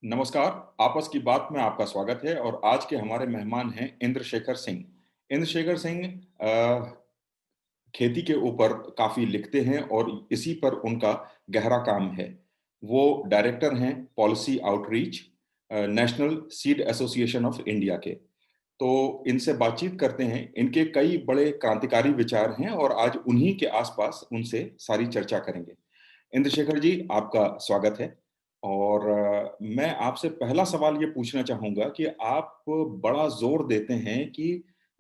नमस्कार, आपस की बात में आपका स्वागत है और आज के हमारे मेहमान हैं इंद्रशेखर सिंह। इंद्रशेखर सिंह खेती के ऊपर काफ़ी लिखते हैं और इसी पर उनका गहरा काम है। वो डायरेक्टर हैं policy outreach national seed association of India के। तो इनसे बातचीत करते हैं। इनके कई बड़े क्रांतिकारी विचार हैं और आज उन्हीं के आसपास उनसे सारी चर्चा करेंगे। इंद्रशेखर जी, आपका स्वागत है। और मैं आपसे पहला सवाल ये पूछना चाहूँगा कि आप बड़ा ज़ोर देते हैं कि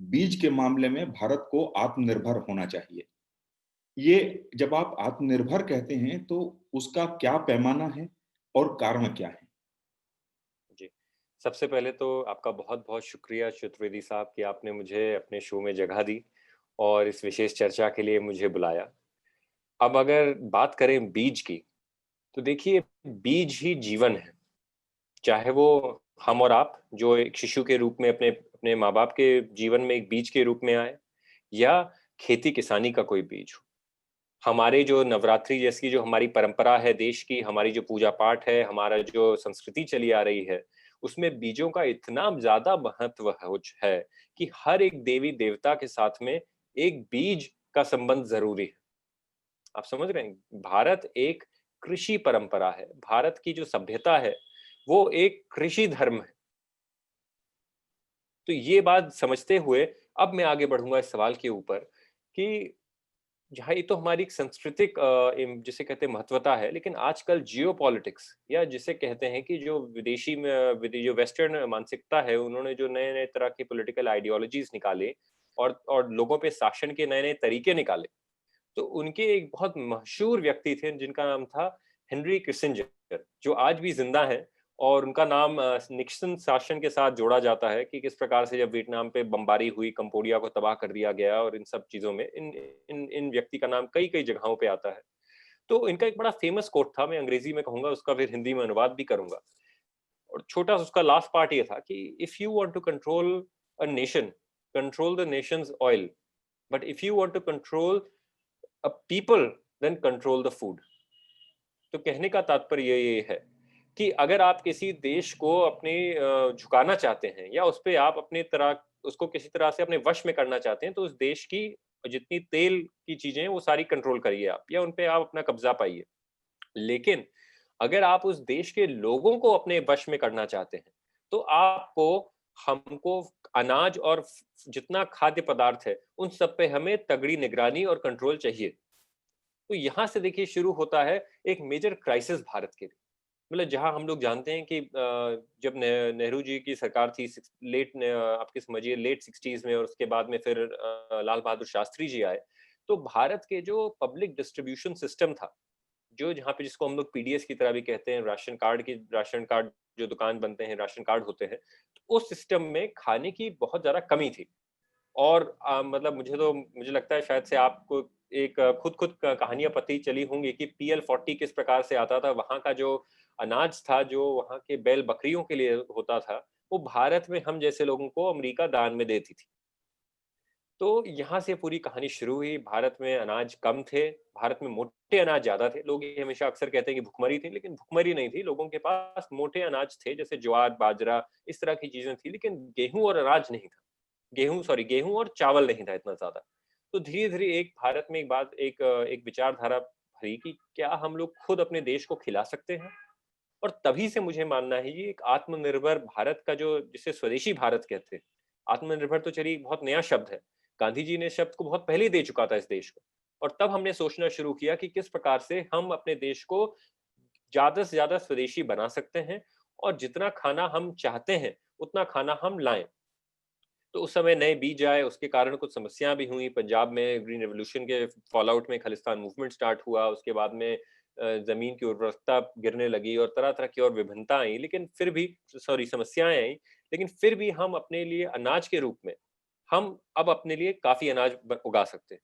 बीज के मामले में भारत को आत्मनिर्भर होना चाहिए। ये जब आप आत्मनिर्भर कहते हैं तो उसका क्या पैमाना है और कारण क्या है? जी। सबसे पहले तो आपका बहुत-बहुत शुक्रिया चतुर्वेदी साहब कि आपने मुझे अपने शो में जगह दी और इस विशेष चर्चा के लिए मुझे बुलाया। अब अगर बात करें बीज की, तो देखिए बीज ही जीवन है। चाहे वो हम और आप जो एक शिशु के रूप में अपने अपने माँ-बाप के जीवन में एक बीज के रूप में आए या खेती-किसानी का कोई बीज हो। हमारे जो नवरात्रि जैसी जो हमारी परंपरा है देश की, हमारी जो पूजा-पाठ है, हमारा जो संस्कृति चली आ रही है, उसमें बीजों का इतना ज़्यादा महत्व है कि हर एक देवी-देवता के साथ में एक बीज का संबंध ज़रूरी है। आप समझ रहे हैं? भारत एक कृषि परंपरा है। भारत की जो सभ्यता है, वो एक कृषि धर्म है। तो ये बात समझते हुए अब मैं आगे बढ़ूँगा इस सवाल के ऊपर कि जहाँ ये तो हमारी एक सांस्कृतिक जिसे कहते हैं महत्वता है, लेकिन आजकल जियोपॉलिटिक्स या जिसे कहते हैं कि जो विदेशी में जो वेस्टर्न मानसिकता है, उन्होंने जो नए-नए तरह की पॉलिटिकल आइडियोलॉजीज़ निकाले और लोगों पे शासन के नए-नए तरीके निकाले। तो उनके एक बहुत मशहूर व्यक्ति थे जिनका नाम था हेनरी किसिंजर, जो आज भी ज़िंदा हैं और उनका नाम निक्सन शासन के साथ जोड़ा जाता है कि किस प्रकार से जब वियतनाम पे बमबारी हुई, कंबोडिया को तबाह कर दिया गया और इन सब चीज़ों में इन इन इन व्यक्ति का नाम कई-कई जगहों पे आता है। तो इनका एक बड़ा फेमस कोट था, मैं अंग्रेज़ी में कहूँगा, उसका फिर हिंदी में अनुवाद भी करूँगा। और छोटा-सा उसका लास्ट पार्ट ये था कि if you want to control a nation, control the nation's oil, but if you want to control a people, then control the food. तो कहने का तात्पर्य ये है कि अगर आप किसी देश को अपने झुकाना चाहते हैं या उस पे आप अपने तरह उसको किसी तरह से अपने वश में करना चाहते हैं, तो उस देश की जितनी तेल की चीजें हैं वो सारी कंट्रोल करिए आप या उन पे आप अपना कब्जा पाइए। लेकिन अगर आप उस देश के लोगों को अपने वश में करना चाहते हैं, तो आपको हमको अनाज और जितना खाद्य पदार्थ है, उन सब पे हमें तगड़ी निगरानी और कंट्रोल चाहिए। तो यहाँ से देखिए शुरू होता है एक मेजर क्राइसिस भारत के लिए। मतलब जहाँ हम लोग जानते हैं कि जब नेहरू जी की सरकार थी आपके समझिए लेट 60s में और उसके बाद में फिर लाल बहादुर शास्त्री जी आए, तो भारत के जो पब्लिक डिस्ट्रीब्यूशन सिस्टम था, जो जहाँ पे जिसको हम लोग पीडीएस की तरह भी कहते हैं, राशन कार्ड जो दुकान बनते हैं, राशन कार्ड होते हैं, तो उस सिस्टम में खाने की बहुत ज़्यादा कमी थी। और मतलब मुझे लगता है शायद से आपको एक खुद-खुद क कहानियाँ पता ही चली होंगी कि पीएल-40 किस प्रकार से आता था। वहाँ का जो अनाज था, जो वहाँ के बैल-बकरियों के लिए होता था, वो भारत में हम जैसे लोगों को अमेरिका दान में देती थी। तो यहाँ से पूरी कहानी शुरू हुई। भारत में अनाज कम थे, भारत में मोटे अनाज ज़्यादा थे। लोग ये हमेशा अक्सर कहते हैं कि भुखमरी थी, लेकिन भुखमरी नहीं थी। लोगों के पास मोटे अनाज थे, जैसे ज्वार, बाजरा, इस तरह की चीज़ें थी, लेकिन गेहूँ और अनाज नहीं था। गेहूँ और चावल नहीं था इतना ज़्यादा। तो धीरे-धीरे एक भारत में एक विचारधारा भरी कि क्या हम लोग खुद अपने देश को खिला सकते हैं? और तभी से मुझे मानना है ये एक आत्मनिर्भर भारत का जो जिसे स्वदेशी भारत कहते हैं। आत्मनिर्भर तो चलिए एक बहुत नया शब्द है। गांधी जी ने इस शब्द को बहुत पहले ही दे चुका था इस देश को। और तब हमने सोचना शुरू किया कि किस प्रकार से हम अपने देश को ज़्यादा से ज़्यादा स्वदेशी बना सकते हैं और जितना खाना हम चाहते हैं, उतना खाना हम लाएँ। तो उस समय नए बीज आए, उसके कारण कुछ समस्याएँ भी हुई। पंजाब में ग्रीन रिवॉल्यूशन के फॉलआउट में खालिस्तान मूवमेंट स्टार्ट हुआ, उसके बाद में ज़मीन की उर्वरकता गिरने लगी और तरह-तरह की और विभिन्नता आई, लेकिन फिर भी समस्याएँ आई, लेकिन फिर भी हम अपने लिए अनाज के रूप में, हम अब अपने लिए काफ़ी अनाज उगा सकते हैं।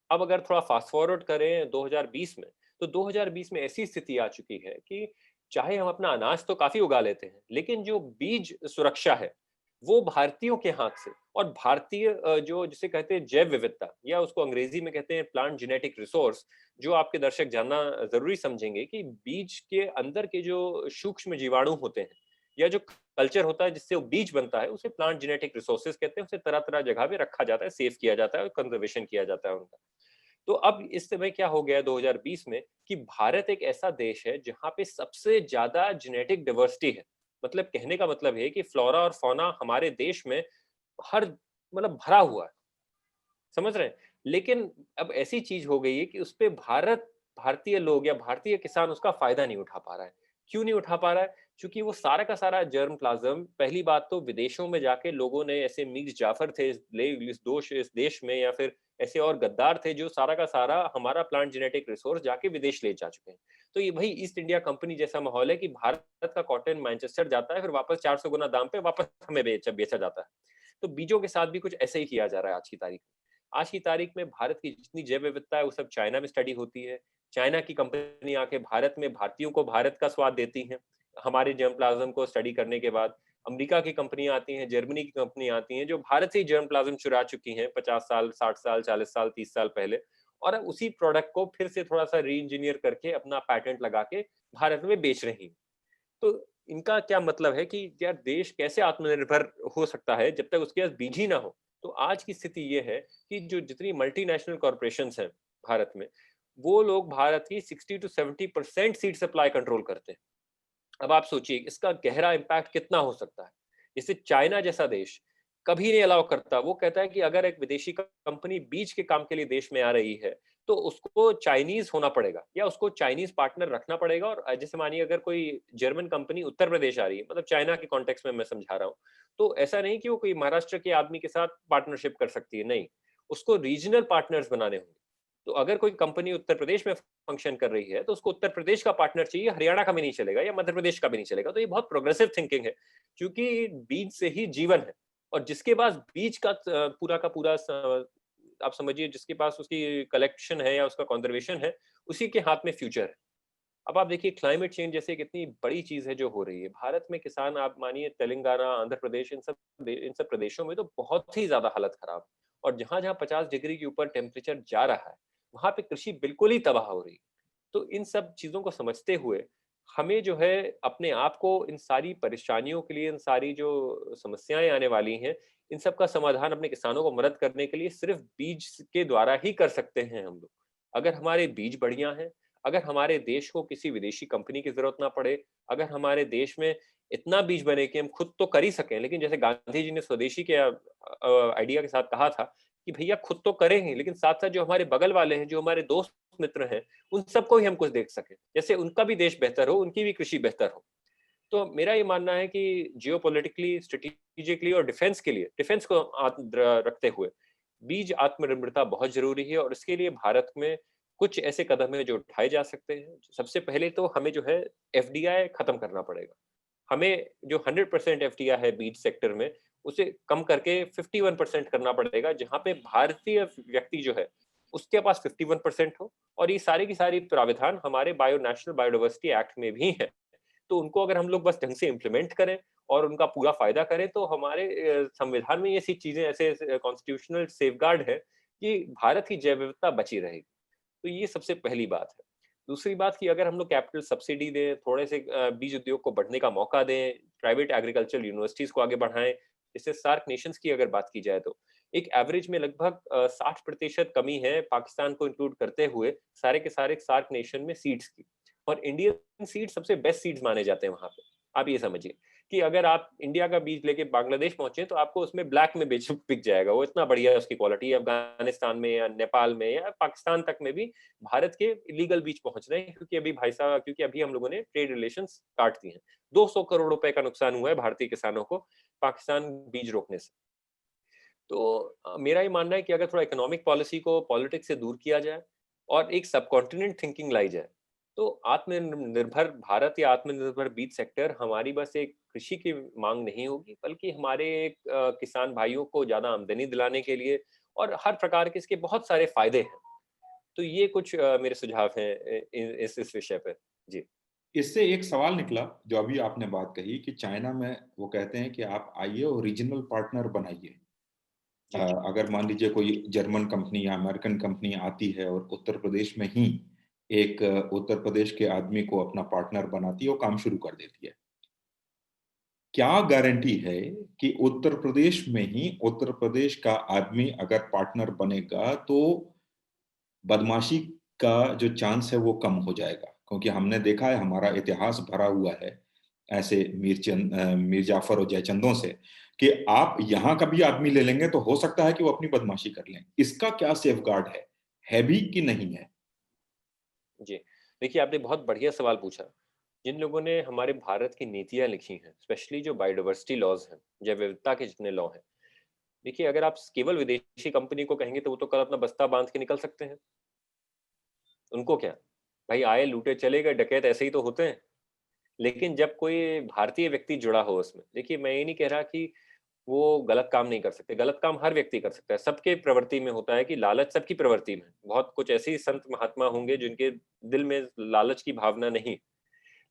अब अगर थोड़ा फास्ट फॉरवर्ड करें 2020 में, तो 2020 में ऐसी स्थिति आ चुकी है कि चाहे हम अपना अनाज तो काफ़ी उगा लेते हैं, लेकिन जो बीज सुरक्षा है, वो भारतीयों के हाथ से, और भारतीय जो जिसे कहते हैं जैव विविधता, या उसको अंग्रेजी में कहते हैं प्लांट जेनेटिक रिसोर्स, जो आपके दर्शक जानना जरूरी समझेंगे कि बीज के अंदर के जो सूक्ष्म जीवाणु होते हैं, या जो कल्चर होता है जिससे वो बीज बनता है, उसे प्लांट जेनेटिक रिसोर्सेज कहते हैं। उसे तरह तरह जगह पे रखा जाता है, सेव किया जाता है और कंजर्वेशन किया जाता है उनका। तो अब इस समय क्या हो गया है 2020 में, कि भारत एक ऐसा देश है जहां पे सबसे ज्यादा जेनेटिक डाइवर्सिटी है। मतलब कहने का मतलब है कि फ्लोरा और फौना हमारे देश में हर मतलब भरा हुआ है, समझ रहे हैं? लेकिन अब ऐसी चीज हो गई है कि उसपे भारतीय लोग या भारतीय किसान उसका फायदा नहीं उठा पा रहा है। क्यों नहीं उठा पा रहा है? क्योंकि वो सारा का सारा जर्म प्लाज्म, पहली बात तो विदेशों में जाके लोगों ने, ऐसे मीर जाफर थे इस देश में, या फिर ऐसे और गद्दार थे जो सारा का सारा हमारा प्लांट जेनेटिक रिसोर्स जाके विदेश ले जा चुके हैं। तो ये वही ईस्ट इंडिया कंपनी जैसा माहौल है कि भारत का कॉटन मैनचेस्टर जाता है, फिर वापस 400 गुना दाम पे वापस हमें बेचा जाता है। तो बीजों के साथ भी कुछ ऐसे ही किया जा रहा है आज की तारीख में। आज की तारीख में भारत की जितनी जैव विविधता है वो सब चाइना में स्टडी होती है। चाइना की कंपनी आके भारत में भारतीयों को भारत का स्वाद देती हैं, हमारे जर्म प्लाज्म को स्टडी करने के बाद। अमेरिका की कंपनियां आती हैं, जर्मनी की कंपनियां आती हैं, जो भारत से ही जर्म प्लाज्म चुरा चुकी हैं 50 साल, 60 साल, 40 साल, 30 साल पहले, और अब उसी प्रोडक्ट को फिर से थोड़ा सा री इंजीनियर करके अपना पैटेंट लगा के भारत में बेच रही हैं। तो इनका क्या मतलब है कि यार देश कैसे आत्मनिर्भर हो सकता है जब तक उसके पास बीज ही ना हो? तो आज की स्थिति ये है कि जो जितनी मल्टीनेशनल कॉर्पोरेशंस हैं भारत में, वो लोग भारत की 60 to 70% सीड सप्लाई कंट्रोल करते हैं। अब आप सोचिए इसका गहरा इम्पैक्ट कितना हो सकता है। जैसे चाइना जैसा देश कभी नहीं अलाउ करता, वो कहता है कि अगर एक विदेशी कंपनी बीज के काम के लिए देश में आ रही है, तो उसको चाइनीज होना पड़ेगा या उसको चाइनीज पार्टनर रखना पड़ेगा। और जैसे मानिए अगर कोई जर्मन कंपनी उत्तर प्रदेश आ रही है, मतलब चाइना के कॉन्टेक्स्ट में मैं समझा रहा हूँ, तो ऐसा नहीं कि वो कोई महाराष्ट्र के आदमी के साथ पार्टनरशिप कर सकती है, नहीं, उसको रीजनल पार्टनर्स बनाने होंगे। तो अगर कोई कंपनी उत्तर प्रदेश में फंक्शन कर रही है, तो उसको उत्तर प्रदेश का पार्टनर चाहिए, हरियाणा का भी नहीं चलेगा या मध्य प्रदेश का भी नहीं चलेगा। तो ये बहुत प्रोग्रेसिव थिंकिंग है, क्योंकि बीज से ही जीवन है। और जिसके पास बीज का पूरा का पूरा आप समझिए, जिसके पास उसकी कलेक्शन है या उसका कंजर्वेशन है, उसी के हाथ में फ्यूचर है। अब आप देखिए क्लाइमेट चेंज जैसे कितनी बड़ी चीज है जो हो रही है भारत में। किसान, आप मानिए तेलंगाना, आंध्र प्रदेश, इन सब प्रदेशों में तो बहुत ही ज्यादा हालत खराब है। और जहां जहां 50 डिग्री के ऊपर टेम्परेचर जा रहा है, वहां पे कृषि बिल्कुल ही तबाह हो रही है। तो इन सब चीजों को समझते हुए हमें जो है अपने आप को इन सारी परेशानियों के लिए, इन सारी जो समस्याएं आने वाली हैं, इन सब का समाधान अपने किसानों को मदद करने के लिए सिर्फ बीज के द्वारा ही कर सकते हैं हम लोग। अगर हमारे बीज बढ़िया हैं, अगर हमारे देश को किसी विदेशी कंपनी की जरूरत ना पड़े, अगर हमारे देश में इतना बीज बने कि हम खुद तो कर ही सकें, लेकिन जैसे गांधी जी ने स्वदेशी के आइडिया के साथ कहा था कि भैया खुद तो करें ही, लेकिन साथ साथ जो हमारे बगल वाले हैं, जो हमारे दोस्त मित्र हैं, उन सबको ही हम कुछ देख सकें, जैसे उनका भी देश बेहतर हो, उनकी भी कृषि बेहतर हो। तो मेरा ये मानना है कि जियोपॉलिटिकली, स्ट्रेटेजिकली और डिफेंस के लिए, डिफेंस को रखते हुए बीज आत्मनिर्भरता बहुत जरूरी है। और इसके लिए भारत में कुछ ऐसे कदम है जो उठाए जा सकते हैं। सबसे पहले तो हमें जो है एफडीआई खत्म करना पड़ेगा। हमें जो 100% एफडीआई है बीज सेक्टर में, उसे कम करके 51% करना पड़ेगा, जहां पे भारतीय व्यक्ति जो है उसके पास 51% हो। और ये सारी की सारी प्राविधान हमारे नेशनल बायोडाइवर्सिटी एक्ट में भी है। तो उनको अगर हम लोग बस ढंग से इम्प्लीमेंट करें और उनका पूरा फायदा करें, तो हमारे संविधान में ये ऐसी चीजें, ऐसे कॉन्स्टिट्यूशनल सेफगार्ड है कि भारत की जैव विविधता बची रहेगी। तो ये सबसे पहली बात है। दूसरी बात कि अगर हम लोग कैपिटल सब्सिडी दें, थोड़े से बीज उद्योग को बढ़ने का मौका दें, प्राइवेट एग्रीकल्चर यूनिवर्सिटीज को आगे बढ़ाएं। जैसे सार्क नेशंस की अगर बात की जाए, तो एक एवरेज में लगभग 60% कमी है पाकिस्तान को इंक्लूड करते हुए सारे के सारे सार्क नेशन में सीड्स की। और इंडियन सीड सबसे बेस्ट सीड्स माने जाते हैं वहां पे। आप ये समझिए कि अगर आप इंडिया का बीज लेके बांग्लादेश पहुंचे, तो आपको उसमें ब्लैक में बेच बिक जाएगा, वो इतना बढ़िया है उसकी क्वालिटी। अफगानिस्तान में या नेपाल में या पाकिस्तान तक में भी भारत के इलीगल बीज पहुंच रहे हैं, क्योंकि अभी भाई साहब, क्योंकि अभी हम लोगों ने ट्रेड रिलेशंस काट दिए हैं। 200 करोड़ रुपए का नुकसान हुआ है भारतीय किसानों को पाकिस्तान बीज रोकने से। तो मेरा ये मानना है कि अगर थोड़ा इकोनॉमिक पॉलिसी को पॉलिटिक्स से दूर किया जाए और एक सब कॉन्टिनेंट थिंकिंग लाई जाए, तो आत्मनिर्भर भारत या आत्मनिर्भर बीज सेक्टर हमारी बस एक कृषि की मांग नहीं होगी, बल्कि हमारे एक किसान भाइयों को ज्यादा आमदनी दिलाने के लिए और हर प्रकार के इसके बहुत सारे फायदे हैं। तो ये कुछ मेरे सुझाव हैं इस विषय पे। जी। इससे एक सवाल निकला, जो अभी आपने बात कही कि चाइना में वो कहते हैं कि आप आइए और रीजनल पार्टनर बनाइए। जी। अगर मान लीजिए कोई जर्मन कंपनी या अमेरिकन कंपनी आती है और उत्तर प्रदेश में ही एक उत्तर प्रदेश के आदमी को अपना पार्टनर बनाती है और काम शुरू कर देती है। क्या गारंटी है कि उत्तर प्रदेश में ही उत्तर प्रदेश का आदमी अगर पार्टनर बनेगा तो बदमाशी का जो चांस है वो कम हो जाएगा? क्योंकि हमने देखा है, हमारा इतिहास भरा हुआ है ऐसे मीर जाफर और जयचंदों से, कि आप यहाँ का भी आदमी ले लेंगे तो हो सकता है कि वो अपनी बदमाशी कर लें। इसका क्या सेफगार्ड है भी कि नहीं है? जी। देखिए, आपने बहुत बढ़िया सवाल पूछा। जिन लोगों ने हमारे भारत की नीतियाँ लिखी हैं, स्पेशली जो बायोडायवर्सिटी लॉज़ हैं, जैव विविधता के जितने लॉ हैं, देखिए अगर आप केवल विदेशी कंपनी को कहेंगे तो वो तो कल अपना बस्ता बाँध के निकल सकते हैं। उनको क्या? भाई आए, लूटे, चले गए, डकैत ऐसे ही तो होते हैं। लेकिन जब कोई भारतीय व्यक्ति जुड़ा हो उसमें, देखिए मैं ये नहीं कह रहा कि वो गलत काम नहीं कर सकते, गलत काम हर व्यक्ति कर सकता है। सबके प्रवृत्ति में होता है कि लालच सबकी प्रवृत्ति में है। बहुत कुछ ऐसे ही संत महात्मा होंगे जिनके दिल में लालच की भावना नहीं,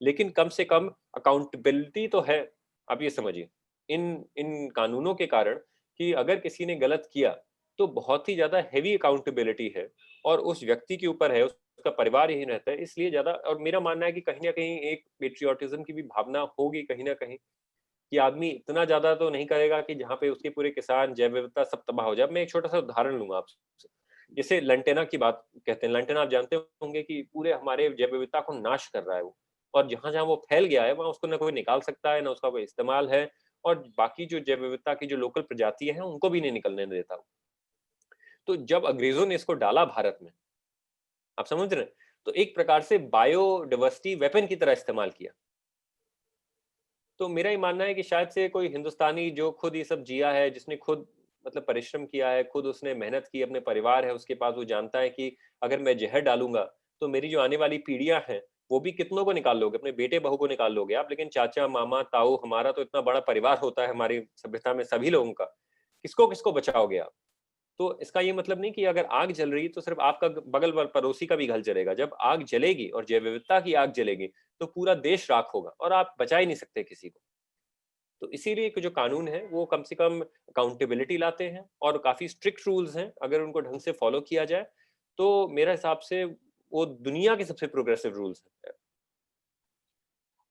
लेकिन कम से कम अकाउंटेबिलिटी तो है। आप ये समझिए, इन इन कानूनों के कारण कि अगर किसी ने गलत किया, तो बहुत ही ज़्यादा हेवी अकाउंटेबिलिटी है और उस व्यक्ति के ऊपर है, उसका परिवार यही रहता है, इसलिए ज़्यादा। और मेरा मानना है कि कहीं न कहीं एक पैट्रियोटिज़्म की भी भावना होगी कहीं न कहीं, कि आदमी इतना ज़्यादा तो नहीं करेगा कि जहाँ पे उसके पूरे किसान, जैव विविधता सब तबाह हो जाए। अब मैं एक छोटा-सा उदाहरण लूँगा आपसे। जैसे लंटेना की बात कहते हैं, लंटेना आप जानते होंगे कि पूरे हमारे जैव विविधता को नाश कर रहा है वो। और जहाँ-जहाँ वो फैल गया है, वहाँ उसको ना कोई निकाल सकता है, ना उसका कोई इस्तेमाल है, और बाकी जो जैव विविधता की जो लोकल प्रजातियाँ हैं, उनको भी नहीं निकलने देता वो। तो जब अंग्रेज़ों ने इसको डाला भारत में, आप समझ रहे हैं? तो एक प्रकार से बायोडायवर्सिटी वेपन की तरह इस्तेमाल किया। तो मेरा ये मानना है कि शायद से कोई हिंदुस्तानी जो खुद ये सब जिया है, जिसने खुद मतलब परिश्रम किया है, खुद उसने मेहनत की, अपने परिवार है उसके पास, वो जानता है कि अगर मैं ज़हर डालूँगा, तो मेरी जो आने वाली पीढ़ियाँ हैं, वो भी कितनों को निकाल लोगे, अपने बेटे-बहू को निकाल लोगे आप, लेकिन चाचा, मामा, ताऊ, हमारा तो इतना बड़ा परिवार होता है हमारी सभ्यता में सभी लोगों का। किसको-किसको बचाओगे आप? तो इसका ये मतलब नहीं कि अगर आग जल रही है तो सिर्फ आपका बगल पड़ोसी का भी घर जलेगा। जब आग जलेगी और जैव विविधता की आग जलेगी, तो पूरा देश राख होगा और आप बचा ही नहीं सकते किसी को। तो इसीलिए कि जो कानून है वो कम से कम अकाउंटेबिलिटी लाते हैं और काफी स्ट्रिक्ट रूल्स हैं। अगर उनको ढंग से फॉलो किया जाए तो मेरे हिसाब से वो दुनिया के सबसे प्रोग्रेसिव रूल्स हैं।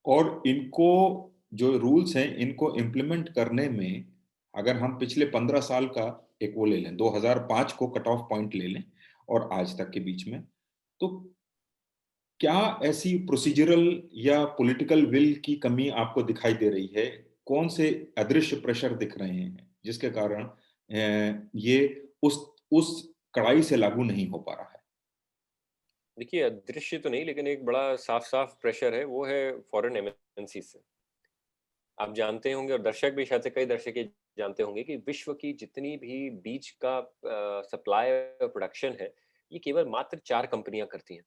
और इनको, जो रूल्स हैं, इनको इम्प्लीमेंट करने में अगर हम पिछले 15 साल का एक वो ले लें, 2005 को कट ऑफ पॉइंट ले लें और आज तक के बीच में, तो क्या ऐसी प्रोसीजरल या पॉलिटिकल विल की कमी आपको दिखाई दे रही है? कौन से अदृश्य प्रेशर दिख रहे हैं जिसके कारण ये उस कड़ाई से लागू नहीं हो पा रहा है? देखिए, दृश्य तो नहीं, लेकिन एक बड़ा साफ साफ प्रेशर है, वो है फॉरेन एमएनसी से। आप जानते होंगे और दर्शक भी, शायद से कई दर्शक ये जानते होंगे कि विश्व की जितनी भी बीज का सप्लाई और प्रोडक्शन है, ये केवल मात्र 4 कंपनियां करती हैं।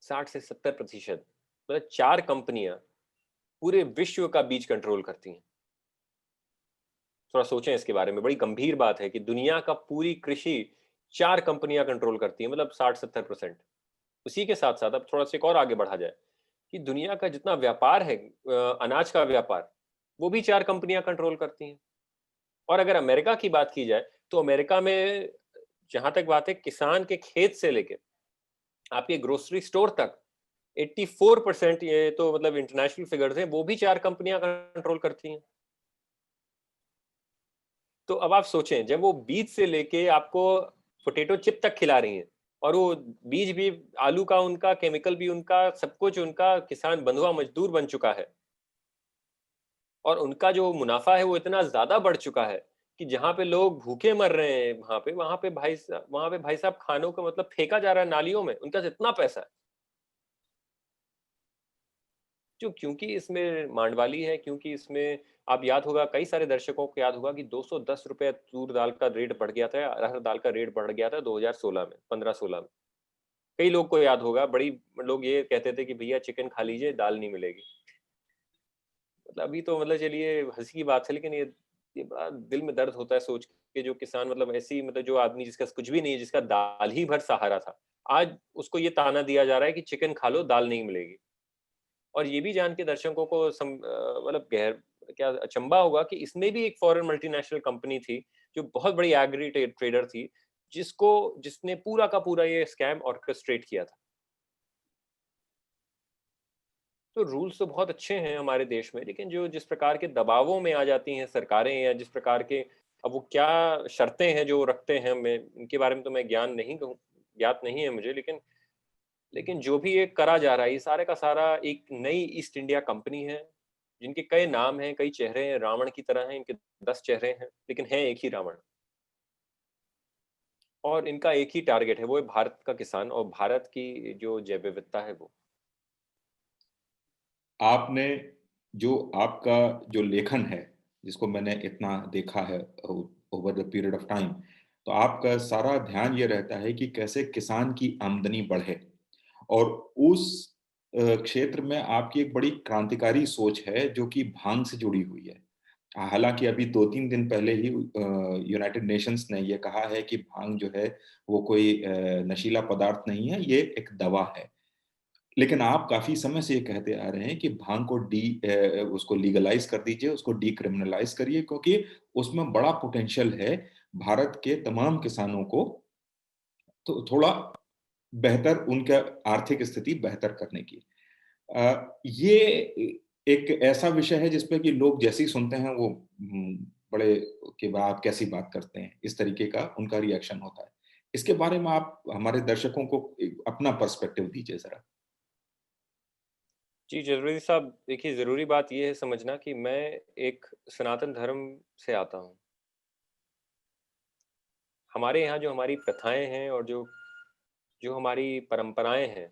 60 से 70%, मतलब 4 कंपनियां पूरे विश्व का बीज कंट्रोल करती हैं। थोड़ा सोचें इसके बारे में, बड़ी गंभीर बात है कि दुनिया का पूरी कृषि 4 कंपनियां कंट्रोल करती हैं, मतलब 60-70%। उसी के साथ-साथ अब थोड़ा सा एक और आगे बढ़ा जाए कि दुनिया का जितना व्यापार है, अनाज का व्यापार, वो भी 4 कंपनियां कंट्रोल करती हैं। और अगर अमेरिका की बात की जाए, तो अमेरिका में जहां तक बात है किसान के खेत से लेके आपके ग्रोसरी स्टोर तक, 84% ये तो मतलब इंटरनेशनल फिगर्स हैं, वो भी 4 कंपनियां कंट्रोल करती हैं। तो अब आप सोचें, जब वो बीज से लेके आपको पोटैटो चिप तक खिला रही हैं, और वो बीज भी, आलू का उनका, केमिकल भी उनका, सब कुछ उनका, किसान बंधुआ मजदूर बन चुका है, और उनका जो मुनाफा है वो इतना ज़्यादा बढ़ चुका है कि जहाँ पे लोग भूखे मर रहे हैं, वहाँ पे भाई साहब खानों का मतलब फेंका जा रहा है नालियों में, उनका इतना पैसा है। जो क्योंकि इसमें मांडवाली है, क्योंकि इसमें आप याद होगा, कई सारे दर्शकों को याद होगा कि ₹210 तूर दाल का रेट बढ़ गया था, अरहर दाल का रेट बढ़ गया था 2016 में, 15-16 में। कई लोग को याद होगा, बड़ी लोग ये कहते थे कि भैया चिकन खा लीजिए, दाल नहीं मिलेगी। मतलब अभी तो मतलब चलिए हँसी की बात है, लेकिन ये बड़ा दिल में दर्द होता है सोच के, जो किसान मतलब ऐसी, मतलब जो आदमी जिसका कुछ भी नहीं है, जिसका दाल ही भर सहारा था, आज उसको ये ताना दिया जा रहा है कि चिकन खा लो, दाल नहीं मिलेगी। और ये भी जान के दर्शकों को मतलब गहर क्या अचंभा होगा कि इसमें भी एक फॉरेन मल्टीनेशनल कंपनी थी जो बहुत बड़ी एग्री ट्रेडर थी, जिसने पूरा का पूरा ये स्कैम ऑर्केस्ट्रेट किया था। तो रूल्स तो बहुत अच्छे हैं हमारे देश में, लेकिन जो जिस प्रकार के दबावों में आ जाती हैं सरकारें, या जिस प्रकार के अब वो क्या शर्तें हैं जो रखते हैं, मैं इनके बारे में तो मैं ज्ञात नहीं है मुझे, लेकिन जो भी ये करा जा रहा है, ये सारे का सारा एक नई ईस्ट इंडिया कंपनी है, जिनके कई नाम हैं, कई चेहरे हैं, रावण की तरह हैं, इनके 10 चेहरे हैं, लेकिन है एक ही रावण। और इनका एक ही टारगेट है, वो है भारत का किसान और भारत की जो जैव विविधता है वो। आपने जो आपका जो लेखन है, जिसको मैंने इतना देखा है over the period of time, तो आपका सारा ध्यान ये रहता है कि कैसे किसान की आमदनी बढ़े, और उस क्षेत्र में आपकी एक बड़ी क्रांतिकारी सोच है जो कि भांग से जुड़ी हुई है। हालांकि अभी 2-3 दिन पहले ही यूनाइटेड नेशंस ने यह कहा है कि भांग जो है वो कोई नशीला पदार्थ नहीं है, ये एक दवा है। लेकिन आप काफ़ी समय से ये कहते आ रहे हैं कि भांग को उसको लीगलाइज़ कर दीजिए, उसको डीक्रिमिनलाइज़ करिए, क्योंकि उसमें बड़ा पोटेंशियल है भारत के तमाम किसानों को तो थोड़ा बेहतर, उनका आर्थिक स्थिति बेहतर करने की। ये एक ऐसा विषय है जिस पे कि लोग जैसे ही सुनते हैं वो बड़े कि वाह! आप कैसी बात करते हैं, इस तरीके का उनका रिएक्शन होता है। इसके बारे में आप हमारे दर्शकों को एक अपना पर्सपेक्टिव दीजिए ज़रा। जी, ज़रूरी साहब, देखिए ज़रूरी बात ये है समझना कि मैं एक सनातन धर्म से आता हूँ। हमारे यहाँ जो हमारी प्रथाएँ हैं और जो जो हमारी परंपराएँ हैं,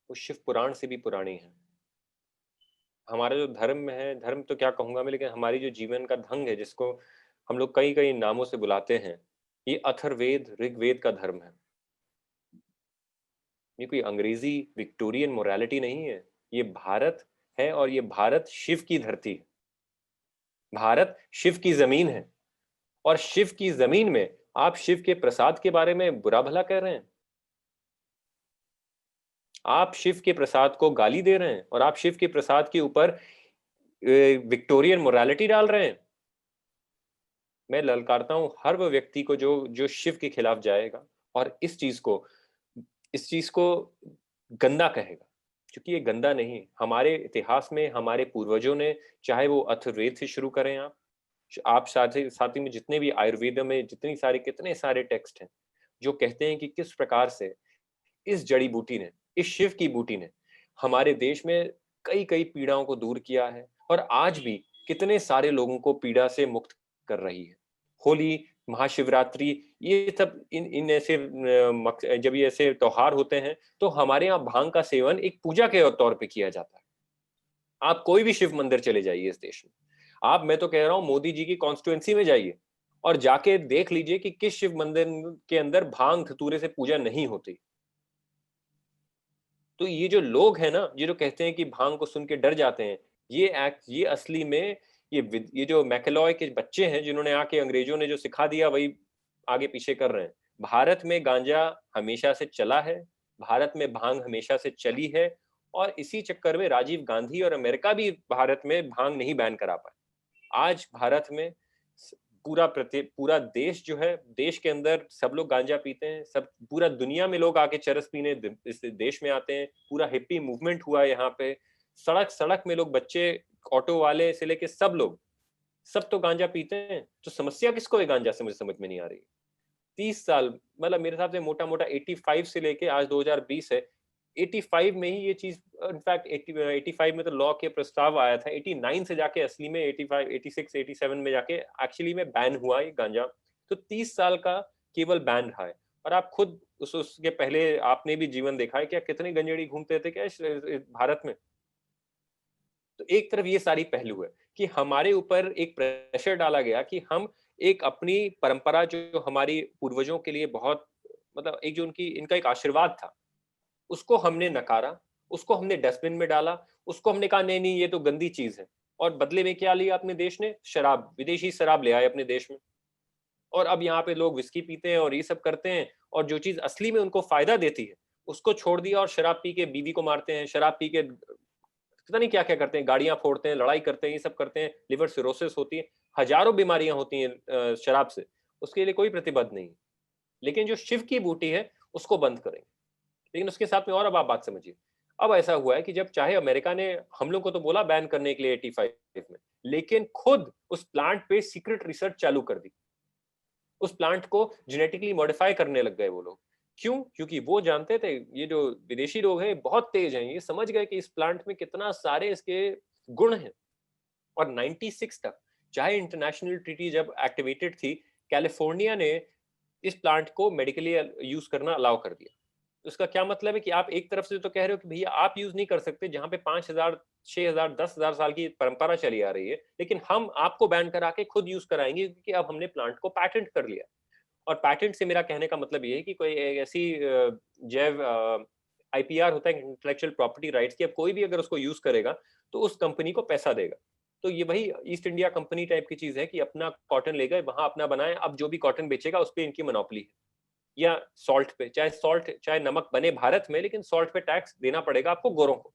वो शिव पुराण से भी पुरानी हैं। हमारा जो धर्म है, धर्म तो क्या कहूँगा मैं, लेकिन हमारी जो जीवन का ढंग है, जिसको हम लोग कई-कई नामों से बुलाते हैं, ये अथर्ववेद, ऋग्वेद का धर्म है। ये कोई अंग्रेज़ी विक्टोरियन मोरालिटी नहीं है। ये भारत है और ये भारत शिव की धरती है। भारत शिव की ज़मीन है और शिव की ज़मीन में आप शिव के प्रसाद के बारे में बुरा-भला कह रहे हैं। आप शिव के प्रसाद को गाली दे रहे हैं और आप शिव के प्रसाद के ऊपर विक्टोरियन मोरालिटी डाल रहे हैं। मैं ललकारता हूँ हर वो व्यक्ति को जो जो शिव के खिलाफ जाएगा और इस चीज को गंदा कहेगा, क्योंकि ये गंदा नहीं। हमारे इतिहास में हमारे पूर्वजों ने, चाहे वो अथर्ववेद से शुरू करें, आप साथ ही में जितने भी आयुर्वेद में जितनी सारी कितने सारे टेक्स्ट हैं जो कहते हैं कि किस प्रकार से इस जड़ी बूटी ने, इस शिव की बूटी ने हमारे देश में कई कई पीड़ाओं को दूर किया है और आज भी कितने सारे लोगों को पीड़ा से मुक्त कर रही है। होली, महाशिवरात्रि, ये सब इन इन ऐसे जब ये ऐसे त्योहार होते हैं तो हमारे यहाँ भांग का सेवन एक पूजा के तौर पे किया जाता है। आप कोई भी शिव मंदिर चले जाइए इस देश में, आप, मैं तो कह रहा हूँ मोदी जी की कॉन्स्टिट्यूएंसी में जाइए और जाके देख लीजिए कि किस शिव मंदिर के अंदर भांग धतूरे से पूजा नहीं होती। तो ये जो लोग हैं ना, ये जो कहते हैं कि भांग को सुन के डर जाते हैं, ये असली में ये जो मैकेलॉय के बच्चे हैं जिन्होंने आके अंग्रेजों ने जो सिखा दिया वही आगे पीछे कर रहे हैं। भारत में गांजा हमेशा से चला है, भारत में भांग हमेशा से चली है और इसी चक्कर में राजीव गांधी और अमेरिका भी भारत में भांग नहीं बैन करा पाए। आज भारत में पूरा देश जो है, देश के अंदर सब लोग गांजा पीते हैं, सब पूरा दुनिया में लोग आके चरस पीने इस देश में आते हैं। पूरा हिप्पी मूवमेंट हुआ है यहाँ पे। सड़क सड़क में लोग, बच्चे, ऑटो वाले से लेके सब लोग, सब तो गांजा पीते हैं। तो समस्या किसको है गांजा से, मुझे समझ में नहीं आ रही। 30 साल, मतलब मेरे हिसाब से मोटा मोटा 85 से लेके आज 2020 है, 85 में ही ये चीज, इनफैक्ट 85 में तो लॉ के प्रस्ताव आया था, 89 से जाके असली में 85, 86, 87 में जाके एक्चुअली में बैन हुआ ये गांजा। तो 30 साल का केवल बैन रहा है। और आप खुद उसके पहले आपने भी जीवन देखा है क्या, कितने गंजेड़ी घूमते थे क्या इस भारत में। तो एक तरफ ये सारी पहलू है कि हमारे ऊपर एक प्रेशर डाला गया कि हम एक अपनी परंपरा, जो हमारी पूर्वजों के लिए बहुत, मतलब एक जो उनकी इनका एक आशीर्वाद था, उसको हमने नकारा, उसको हमने डस्टबिन में डाला, उसको हमने कहा नहीं नहीं ये तो गंदी चीज है। और बदले में क्या लिया अपने देश ने, शराब, विदेशी शराब ले आए अपने देश में। और अब यहाँ पे लोग विस्की पीते हैं और ये सब करते हैं, और जो चीज असली में उनको फायदा देती है उसको छोड़ दिया और शराब पी के बीवी को मारते हैं, शराब पी के पता नहीं क्या क्या करते हैं, गाड़ियां फोड़ते हैं, लड़ाई करते हैं, ये सब करते हैं, लिवर सिरोसिस होती है, हजारों बीमारियां होती हैं शराब से, उसके लिए कोई प्रतिबद्ध नहीं। लेकिन जो शिव की बूटी है उसको बंद करेंगे। लेकिन उसके साथ में और अब आप बात समझिए, अब ऐसा हुआ है कि जब चाहे अमेरिका ने हम लोग को तो बोला बैन करने के लिए 85 में, लेकिन खुद उस प्लांट पे सीक्रेट रिसर्च चालू कर दी, उस प्लांट को जेनेटिकली मॉडिफाई करने लग गए वो लोग। क्यों? क्योंकि वो जानते थे, ये जो विदेशी लोग हैं बहुत तेज हैं, ये समझ गए कि इस प्लांट में कितना सारे इसके गुण हैं। और 96 तक, चाहे इंटरनेशनल ट्रीटी जब एक्टिवेटेड थी, कैलिफोर्निया ने इस प्लांट को मेडिकली यूज करना अलाउ कर दिया। तो इसका क्या मतलब है कि आप एक तरफ से तो कह रहे हो कि भैया आप यूज नहीं कर सकते, जहां पे 5,000, 6,000, 10,000 साल की परंपरा चली आ रही है, लेकिन हम आपको बैन करा के खुद यूज कराएंगे क्योंकि अब हमने प्लांट को पैटेंट कर लिया। और पैटेंट से मेरा कहने का मतलब ये है कि कोई ऐसी जैव आईपीआर होता है, इंटेलेक्चुअल प्रॉपर्टी राइट्स की, अब कोई भी अगर उसको यूज करेगा तो उस कंपनी को पैसा देगा। तो ये वही ईस्ट इंडिया कंपनी टाइप की चीज है कि अपना कॉटन ले गए, वहां अपना बनाए, अब जो भी कॉटन बेचेगा उस पर इनकी मोनोपोली है। या सॉल्ट पे, चाहे नमक बने भारत में, लेकिन सॉल्ट पे टैक्स देना पड़ेगा आपको गोरों को।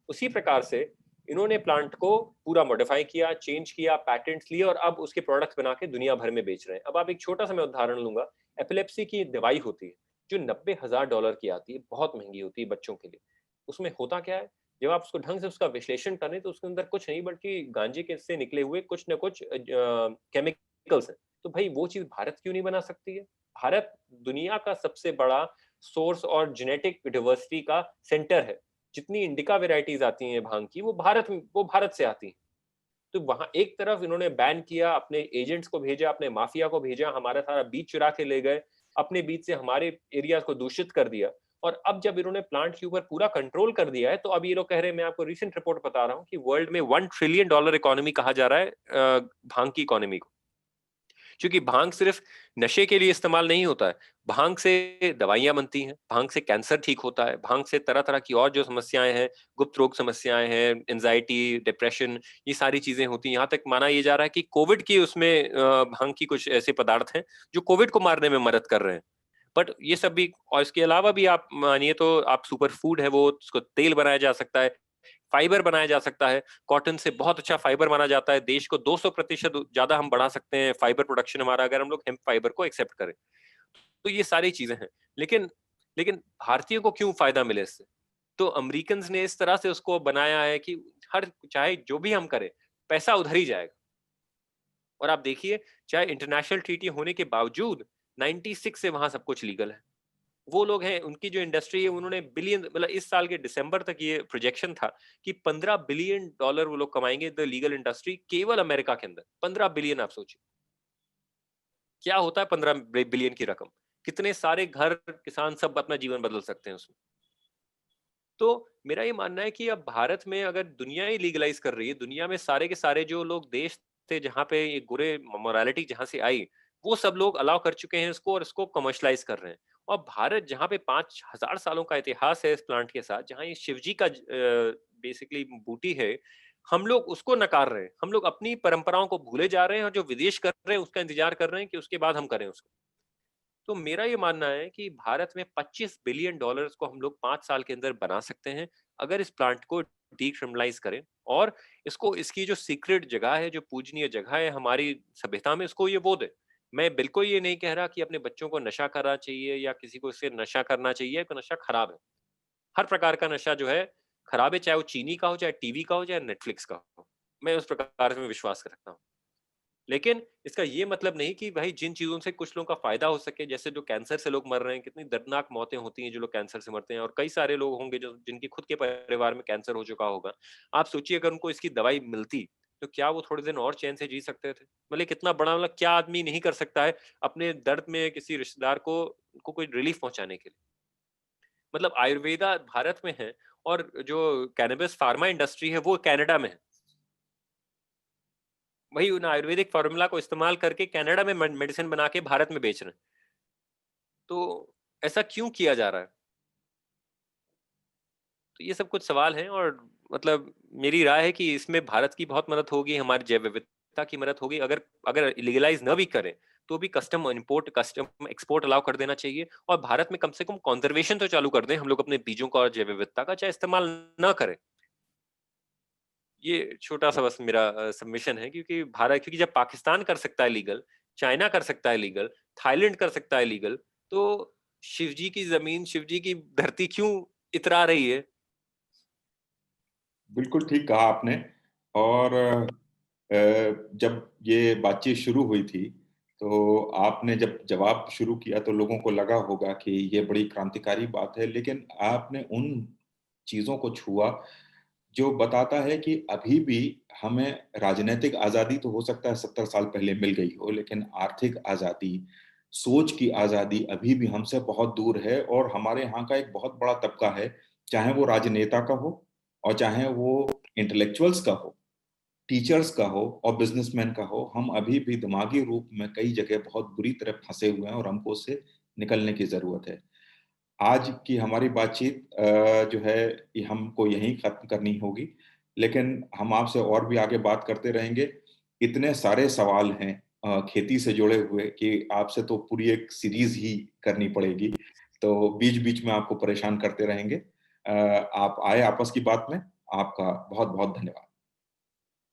उसी प्रकार से इन्होंने प्लांट को पूरा मॉडिफाई किया, चेंज किया, पैटेंट्स लिए, और अब उसके प्रोडक्ट्स बना के दुनिया भर में बेच रहे हैं। अब आप एक छोटा सा मैं उदाहरण लूंगा, एपिलेप्सी की दवाई होती है जो $90,000 की आती है, बहुत महंगी होती है बच्चों के लिए। उसमें होता क्या है, जब आप उसको ढंग से उसका विश्लेषण करें तो उसके अंदर कुछ नहीं बल्कि गांजे के से निकले हुए कुछ न कुछ केमिकल्स हैं। तो भाई वो चीज भारत क्यों नहीं बना सकती है? भारत दुनिया का सबसे बड़ा सोर्स और जेनेटिक डाइवर्सिटी का सेंटर है। जितनी इंडिका वेराइटीज आती हैं भांग की, वो भारत से आती हैं। तो वहां एक तरफ इन्होंने बैन किया, अपने एजेंट्स को भेजा, अपने माफिया को भेजा, हमारा सारा बीज चुरा के ले गए, अपने बीच से हमारे एरिया को दूषित कर दिया। और अब जब इन्होंने प्लांट के ऊपर पूरा कंट्रोल कर दिया है, तो अब ये लोग कह रहे हैं, मैं आपको रिसेंट रिपोर्ट बता रहा हूँ कि वर्ल्ड में $1 ट्रिलियन इकोनॉमी कहा जा रहा है भांग की इकोनॉमी को। क्योंकि भांग सिर्फ नशे के लिए इस्तेमाल नहीं होता है, भांग से दवाइयां बनती हैं, भांग से कैंसर ठीक होता है, भांग से तरह तरह की और जो समस्याएं हैं, गुप्त रोग समस्याएं हैं, एंजाइटी, डिप्रेशन, ये सारी चीजें होती हैं। यहाँ तक माना यह जा रहा है कि कोविड की उसमें भांग की कुछ ऐसे पदार्थ हैं जो कोविड को मारने में मदद कर रहे हैं। बट ये सब भी, और इसके अलावा भी आप मानिए तो आप सुपर फूड है वो, उसको तेल बनाया जा सकता है, फाइबर बनाया जा सकता है, कॉटन से बहुत अच्छा फाइबर माना जाता है, देश को 200% ज्यादा हम बढ़ा सकते हैं फाइबर प्रोडक्शन हमारा, अगर हम लोग हेम्प फाइबर को एक्सेप्ट करें। तो ये सारी चीजें हैं। लेकिन लेकिन भारतीयों को क्यों फायदा मिले इससे? तो अमेरिकन ने इस तरह से उसको बनाया है कि हर, चाहे जो भी हम करें, पैसा उधर ही जाएगा। और आप देखिए, चाहे इंटरनेशनल ट्रीटी होने के बावजूद 96 से वहां सब कुछ लीगल है। वो लोग हैं, उनकी जो इंडस्ट्री है, उन्होंने बिलियन, मतलब इस साल के दिसंबर तक ये प्रोजेक्शन था कि $15 बिलियन वो लोग कमाएंगे, द लीगल इंडस्ट्री, केवल अमेरिका के अंदर। 15 बिलियन, आप सोचिए क्या होता है 15 बिलियन की रकम, कितने सारे घर, किसान सब अपना जीवन बदल सकते हैं उसमें। तो मेरा ये मानना है कि अब भारत में अगर दुनिया ही लीगलाइज कर रही है, दुनिया में सारे के सारे जो लोग देश थे जहाँ पे ये बुरे मोरालिटी जहां से आई, वो सब लोग अलाउ कर चुके हैं इसको और इसको कमर्शलाइज कर रहे हैं। और भारत जहाँ पे 5,000 सालों का इतिहास है इस प्लांट के साथ, जहाँ ये शिव जी का बेसिकली बूटी है, हम लोग उसको नकार रहे हैं, हम लोग अपनी परंपराओं को भूले जा रहे हैं, और जो विदेश कर रहे हैं उसका इंतजार कर रहे हैं कि उसके बाद हम करें उसको। तो मेरा ये मानना है कि भारत में $25 बिलियन को हम लोग 5 साल के अंदर बना सकते हैं, अगर इस प्लांट को डीक्रिमिनलाइज करें, और इसको, इसकी जो सीक्रेट जगह है, जो पूजनीय जगह है हमारी सभ्यता में, इसको ये वो दे। मैं बिल्कुल ये नहीं कह रहा कि अपने बच्चों को नशा करना चाहिए या किसी को इससे नशा करना चाहिए, तो नशा खराब है। हर प्रकार का नशा जो है खराब है, चाहे वो चीनी का हो, चाहे टीवी का हो, चाहे नेटफ्लिक्स का हो। मैं उस प्रकार में विश्वास रखता हूँ। लेकिन इसका ये मतलब नहीं कि भाई जिन चीजों से कुछ लोगों का फायदा हो सके, जैसे जो कैंसर से लोग मर रहे हैं, कितनी दर्दनाक मौतें होती हैं जो लोग कैंसर से मरते हैं, और कई सारे लोग होंगे जो जिनकी खुद के परिवार में कैंसर हो चुका होगा। आप सोचिए अगर उनको इसकी दवाई मिलती तो क्या वो थोड़े दिन और चैन से जी सकते थे? मतलब कितना बड़ा, मतलब क्या आदमी नहीं कर सकता है अपने दर्द में किसी रिश्तेदार को कोई रिलीफ पहुंचाने के लिए? मतलब आयुर्वेदा भारत में है, और जो कैनबिस फार्मा इंडस्ट्री है वो कनाडा में है। वही उन आयुर्वेदिक फॉर्मूला को इस्तेमाल करके कनाडा में मेडिसिन बना के भारत में बेच रहे हैं। तो ऐसा क्यों किया जा रहा है? तो ये सब कुछ सवाल हैं, और मतलब मेरी राय है कि इसमें भारत की बहुत मदद होगी, हमारी जैव विविधता की मदद होगी। अगर अगर लीगलाइज न भी करें तो भी custom import, custom export allow कर देना चाहिए, और भारत में कम से कम कंजर्वेशन तो चालू कर दें हम लोग अपने बीजों का और जैव विविधता का, चाहे इस्तेमाल ना करें। ये छोटा-सा बस मेरा सबमिशन है, क्योंकि जब पाकिस्तान कर सकता है लीगल, चाइना कर सकता है लीगल, थाईलैंड कर सकता है लीगल, तो शिव जी की ज़मीन, शिव जी की धरती क्यों इतरा रही है? बिल्कुल ठीक कहा आपने। और जब ये बातचीत शुरू हुई थी, तो आपने जब जवाब शुरू किया तो लोगों को लगा होगा कि ये बड़ी क्रांतिकारी बात है, लेकिन आपने उन चीज़ों को छुआ जो बताता है कि अभी भी हमें राजनैतिक आज़ादी तो हो सकता है 70 साल पहले मिल गई हो, लेकिन आर्थिक आज़ादी, सोच की आज़ादी अभी भी हमसे बहुत दूर है। और हमारे यहाँ का एक बहुत बड़ा तबका है, चाहे वो राजनेता का हो और चाहे वो इंटेलेक्चुअल्स का हो, टीचर्स का हो और बिज़नेसमैन का हो, हम अभी भी दिमागी रूप में कई जगह बहुत बुरी तरह फँसे हुए हैं और हमको उससे निकलने की ज़रूरत है। आज की हमारी बातचीत जो है ये हमको यहीं ख़त्म करनी होगी, लेकिन हम आपसे और भी आगे बात करते रहेंगे। इतने सारे सवाल हैं खेती से जुड़े हुए कि आपसे तो पूरी एक सीरीज़ ही करनी पड़ेगी, तो बीच-बीच में आपको परेशान करते रहेंगे। आप आए आपस की बात में, आपका बहुत-बहुत धन्यवाद।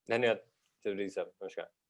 धन्यवाद, चौधरी साहब, नमस्कार।